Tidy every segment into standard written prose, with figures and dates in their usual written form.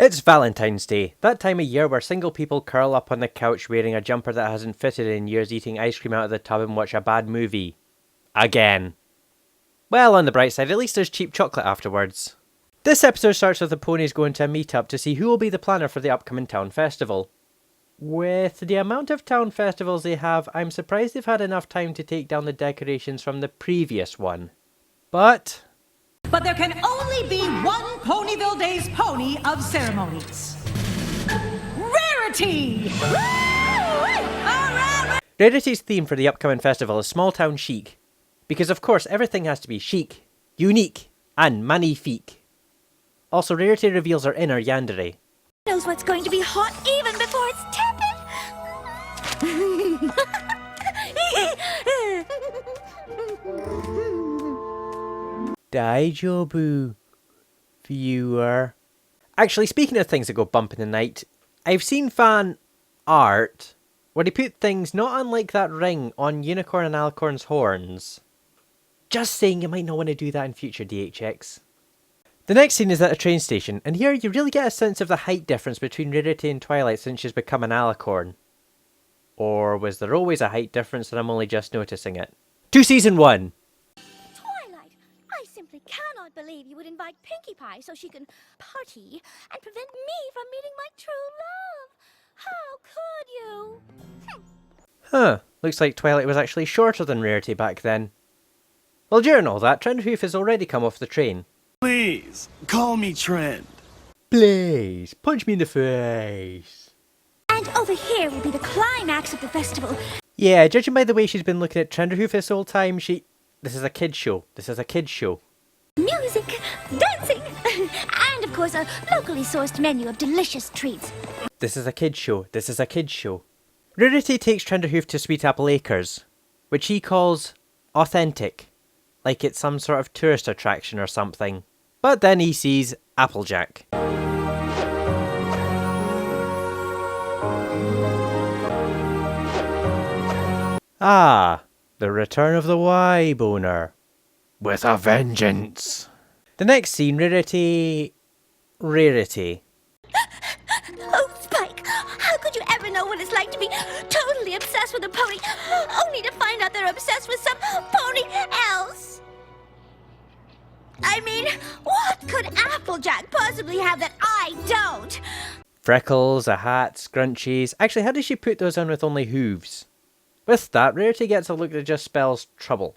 It's Valentine's Day, that time of year where single people curl up on the couch wearing a jumper that hasn't fitted in years, eating ice cream out of the tub and watch a bad movie. Again. Well, on the bright side, at least there's cheap chocolate afterwards. This episode starts with the ponies going to a meet-up to see who will be the planner for the upcoming town festival. With the amount of town festivals they have, I'm surprised they've had enough time to take down the decorations from the previous one. But there can only be one Ponyville Days pony of ceremonies. Rarity! Rarity's theme for the upcoming festival is small town chic. Because of course everything has to be chic, unique, and magnifique. Also, Rarity reveals her inner yandere. Knows what's going to be hot even before it's tepid. Daijobu, viewer. Actually, speaking of things that go bump in the night, I've seen fan art where they put things not unlike that ring on Unicorn and Alicorn's horns. Just saying, you might not want to do that in future, DHX. The next scene is at a train station, and here you really get a sense of the height difference between Rarity and Twilight since she's become an Alicorn. Or was there always a height difference and I'm only just noticing it? To season 1! Twilight, I simply cannot believe you would invite Pinkie Pie so she can party and prevent me from meeting my true love. How could you? Huh, looks like Twilight was actually shorter than Rarity back then. Well, during all that, Trenderhoof has already come off the train. Please, call me Trend. Please, punch me in the face. And over here will be the climax of the festival. Yeah, judging by the way she's been looking at Trenderhoof this whole time, This is a kid's show. This is a kid's show. Music, dancing, and of course a locally sourced menu of delicious treats. This is a kid's show. This is a kid's show. Rarity takes Trenderhoof to Sweet Apple Acres, which he calls authentic. Like it's some sort of tourist attraction or something. But then he sees Applejack. Ah, the return of the Y-boner. With a vengeance. The next scene, Rarity... Oh, Spike, how could you ever know what it's like to be totally obsessed with a pony, only to find out they're obsessed with some pony else? I mean, what could Applejack possibly have that I don't? Freckles, a hat, scrunchies. Actually, how does she put those on with only hooves? With that, Rarity gets a look that just spells trouble.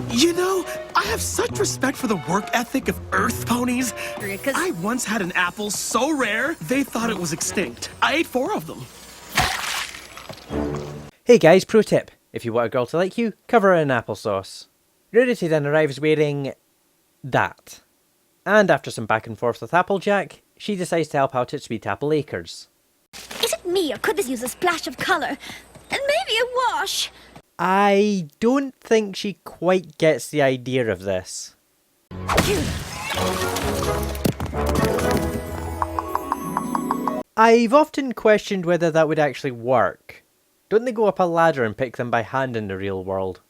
You know, I have such respect for the work ethic of Earth ponies. I once had an apple so rare, they thought it was extinct. I ate 4 of them. Hey guys, pro tip. If you want a girl to like you, cover her in applesauce. Rarity then arrives wearing that. And after some back and forth with Applejack, she decides to help out at Sweet Apple Acres. Is it me, or could this use a splash of colour? And maybe a wash? I don't think she quite gets the idea of this. I've often questioned whether that would actually work. Don't they go up a ladder and pick them by hand in the real world?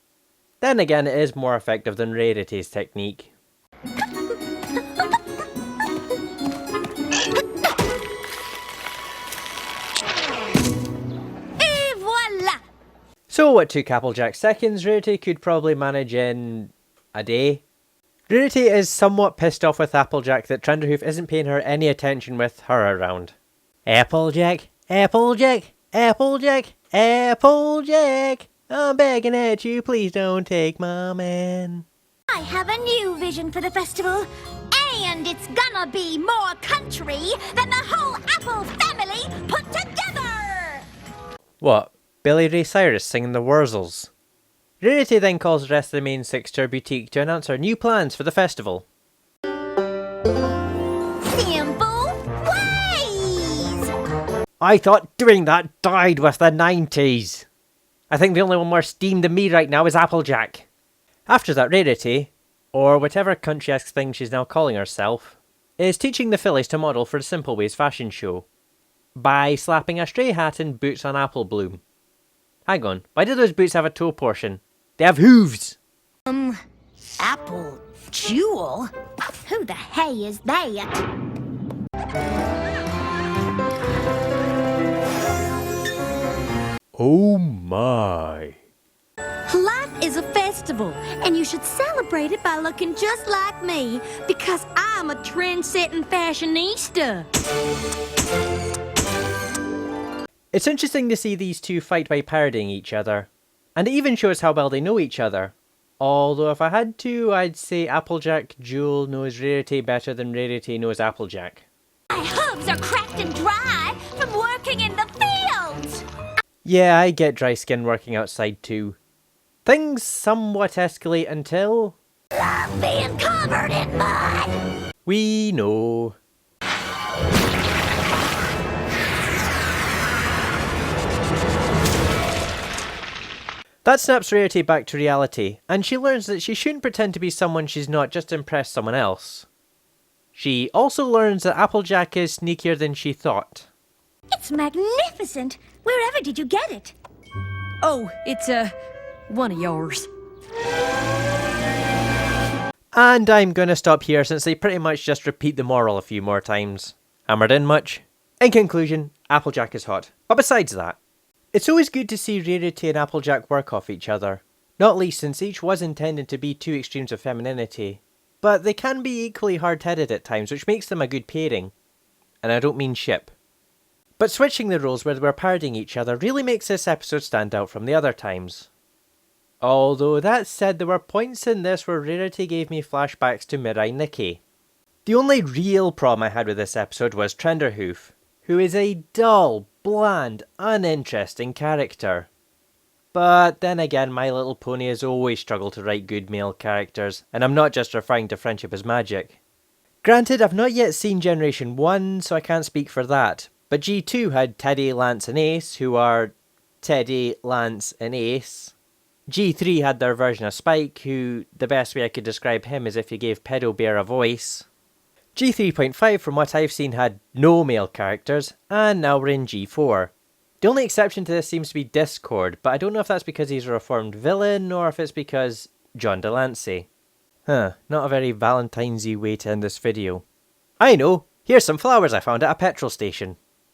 Then again, it is more effective than Rarity's technique. So what took Applejack seconds, Rarity could probably manage in a day. Rarity is somewhat pissed off with Applejack that Trenderhoof isn't paying her any attention with her around. Applejack, Applejack, Applejack, Applejack, I'm begging at you, please don't take my man. I have a new vision for the festival, and it's gonna be more country than the whole Apple family put together! What? Billy Ray Cyrus singing the Wurzels. Rarity then calls the rest of the main 6 to her boutique to announce her new plans for the festival. Simple ways! I thought doing that died with the 90s. I think the only one more steamed than me right now is Applejack. After that, Rarity, or whatever country-esque thing she's now calling herself, is teaching the fillies to model for the Simple Ways fashion show by slapping a stray hat and boots on Apple Bloom. Hang on, why do those boots have a toe portion? They have hooves! Apple Jewel? Who the hey is that? Oh my. Life is a festival, and you should celebrate it by looking just like me, because I'm a trend-setting fashionista. It's interesting to see these two fight by parodying each other, and it even shows how well they know each other. Although if I had to, I'd say Applejack Jewel knows Rarity better than Rarity knows Applejack. My hooves are cracked and dry from working in the fields. Yeah, I get dry skin working outside too. Things somewhat escalate until... I'm being covered in mud. we know. That snaps Rarity back to reality, and she learns that she shouldn't pretend to be someone she's not just to impress someone else. She also learns that Applejack is sneakier than she thought. It's magnificent. Wherever did you get it? Oh, it's, one of yours. And I'm gonna stop here since they pretty much just repeat the moral a few more times. Hammered in much? In conclusion, Applejack is hot. But besides that, it's always good to see Rarity and Applejack work off each other. Not least since each was intended to be two extremes of femininity. But they can be equally hard-headed at times, which makes them a good pairing. And I don't mean ship. But switching the roles where they were parodying each other really makes this episode stand out from the other times. Although that said, there were points in this where Rarity gave me flashbacks to Mirai Nikki. The only real problem I had with this episode was Trenderhoof, who is a dull, bland, uninteresting character. But then again, My Little Pony has always struggled to write good male characters, and I'm not just referring to Friendship is Magic. Granted, I've not yet seen Generation 1, so I can't speak for that, but G2 had Teddy, Lance and Ace, who are Teddy, Lance and Ace. G3 had their version of Spike, who, the best way I could describe him is if you gave Pedo Bear a voice. G3.5, from what I've seen, had no male characters, and now we're in G4. The only exception to this seems to be Discord, but I don't know if that's because he's a reformed villain, or if it's because John Delancey. Not a very Valentines-y way to end this video. I know! Here's some flowers I found at a petrol station.